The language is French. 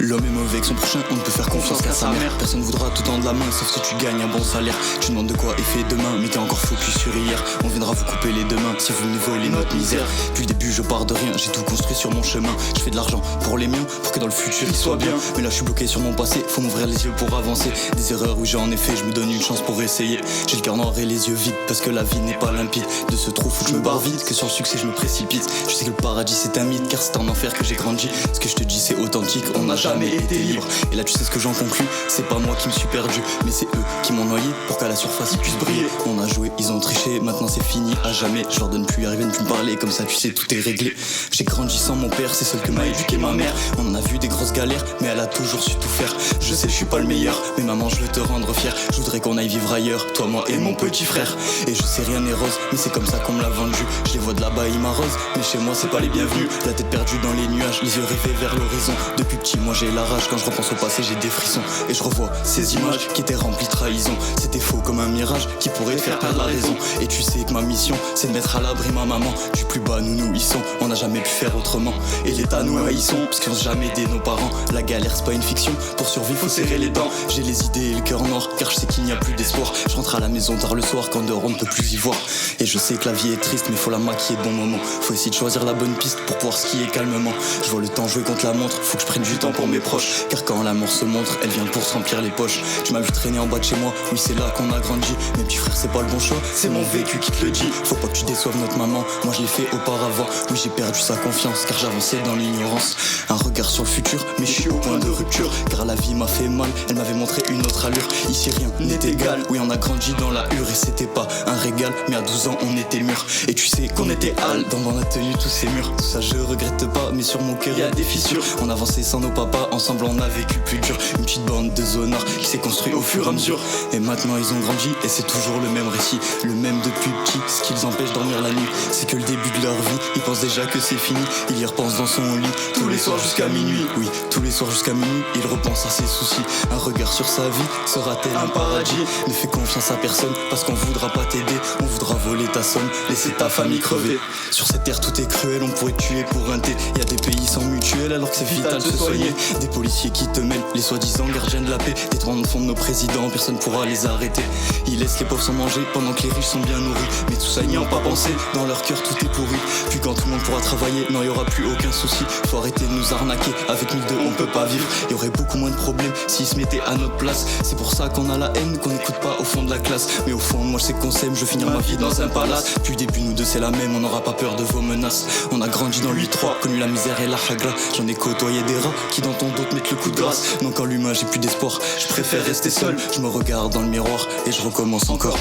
L'homme est mauvais avec son prochain, on ne peut faire confiance qu'à sa mère. Personne voudra tout tendre la main sauf si tu gagnes un bon salaire. Tu demandes de quoi est fait demain, mais t'es encore focus sur hier. On viendra vous couper les deux mains si vous nous volez notre misère. Depuis le début je pars de rien, j'ai tout construit sur mon chemin. Je fais de l'argent pour les miens, pour que dans le futur ils soient bien. Mais là je suis bloqué sur mon passé, faut m'ouvrir les yeux pour avancer. Des erreurs où j'en ai fait, je me donne une chance pour essayer. J'ai le cœur noir et les yeux vides parce que la vie n'est pas limpide. De ce trou faut que je me barre vite, que sur le succès je me précipite. Je sais que le paradis c'est un mythe car c'est en enfer que j'ai grandi. Ce que je te dis c'est authentique, on n'a jamais été libre. Et là tu sais ce que j'en conclus, c'est pas moi qui me suis perdu, mais c'est eux qui m'ont noyé pour qu'à la surface ils puissent briller. On a joué, ils ont triché, maintenant c'est fini à jamais. Je leur donne plus, ils reviennent plus me parler, comme ça tu sais tout est réglé. J'ai grandi sans mon père, c'est seul que m'a éduqué ma mère. On en a vu des grosses galères, mais elle a toujours su tout faire. Je sais je suis pas le meilleur, mais maman je veux te rendre fier. Je voudrais qu'on aille vivre ailleurs, toi, moi et mon petit frère. Et je sais rien n'est rose, mais c'est comme ça qu'on me l'a vendu. Je les vois de là-bas, ils m'arrosent, mais chez moi c'est pas les bienvenus. La tête perdue dans les nuages, les yeux rêvés vers l'horizon. Depuis petit moi j'ai la rage, quand je repense au passé j'ai des frissons. Et je revois ces images qui étaient remplies de trahison. C'était faux comme un mirage qui pourrait te faire perdre la raison. Et tu sais que ma mission c'est de mettre à l'abri ma maman. Du plus bas nous nous hissons, on n'a jamais pu faire autrement. Et l'état nous haïssons, parce qu'ils ont jamais aidé nos parents. La galère c'est pas une fiction, pour survivre faut serrer les dents. J'ai les idées et le cœur noir, car je sais qu'il n'y a plus d'espoir. Je rentre à la maison tard le soir quand dehors on ne peut plus y voir. Et je sais que la vie est triste mais faut la maquiller de bon moment. Faut essayer de choisir la bonne piste pour pouvoir skier calmement. Je vois le temps jouer contre la montre, faut que je prenne du temps pour mes proches. Car quand la mort se montre, elle vient pour se remplir les poches. Tu m'as vu traîner en bas de chez moi, oui c'est là qu'on a grandi. Mes petits frères c'est pas le bon choix, c'est mon vécu qui te le dit. Faut pas que tu déçoives notre maman, moi je l'ai fait auparavant. Oui j'ai perdu sa confiance car j'avançais dans l'ignorance. Un regard sur le futur, mais je suis au point de rupture. Car la vie m'a fait mal, elle m'avait montré une autre allure. Ici rien n'est égal, oui on a grandi dans la hure. Et c'était pas un régal, mais à 12 ans on était mûrs. Et tu sais qu'on était hal dans on a tenu tous ces murs. Tout ça je regrette pas, mais sur mon cœur y a des fissures. On avançait sans nos papas, ensemble on a vécu plus dur. Une petite bande de zonards qui s'est construit au fur et à mesure. Et maintenant ils ont grandi et c'est toujours le même récit. Le même depuis petit, ce qui les empêche de dormir la nuit, c'est que le début de leur vie, ils pensent déjà que c'est fini. Il y repense dans son lit, tous les soirs jusqu'à minuit. Oui, tous les soirs jusqu'à minuit, il repense à ses soucis. Un regard sur sa vie, sera-t-elle un paradis? Ne fais confiance à personne, parce qu'on voudra pas t'aider. On voudra voler ta somme, laisser ta famille crever. Sur cette terre tout est cruel, on pourrait te tuer pour un thé. Y a des pays sans mutuelle alors que c'est vital de se soigner. Des policiers qui te mêlent, les soi-disant gardiens de la paix. Des toits de fond de nos présidents, personne pourra les arrêter. Ils laissent les pauvres sans manger pendant que les riches sont bien nourris. Mais tout ça ils n'y ont pas pensé, dans leur cœur tout est pourri. Puis quand tout le monde pourra travailler, non y aura plus aucun souci. Faut arrêter de nous arnaquer, avec 1002 on peut pas vivre. Y aurait beaucoup moins de problèmes s'ils se mettaient à notre place. C'est pour ça qu'on a la haine, qu'on n'écoute pas au fond de la classe. Mais au fond moi je sais qu'on s'aime, je veux finir ma vie dans un palace. Depuis le début nous deux c'est la même, on n'aura pas peur de vos menaces. On a grandi dans l'8-3, connu la misère et la hagra. J'en ai côtoyé des rats qui dans ton dos te mettent le coup de grâce. Non quand l'humain j'ai plus d'espoir, je préfère rester seul. Je me regarde dans le miroir et je recommence encore.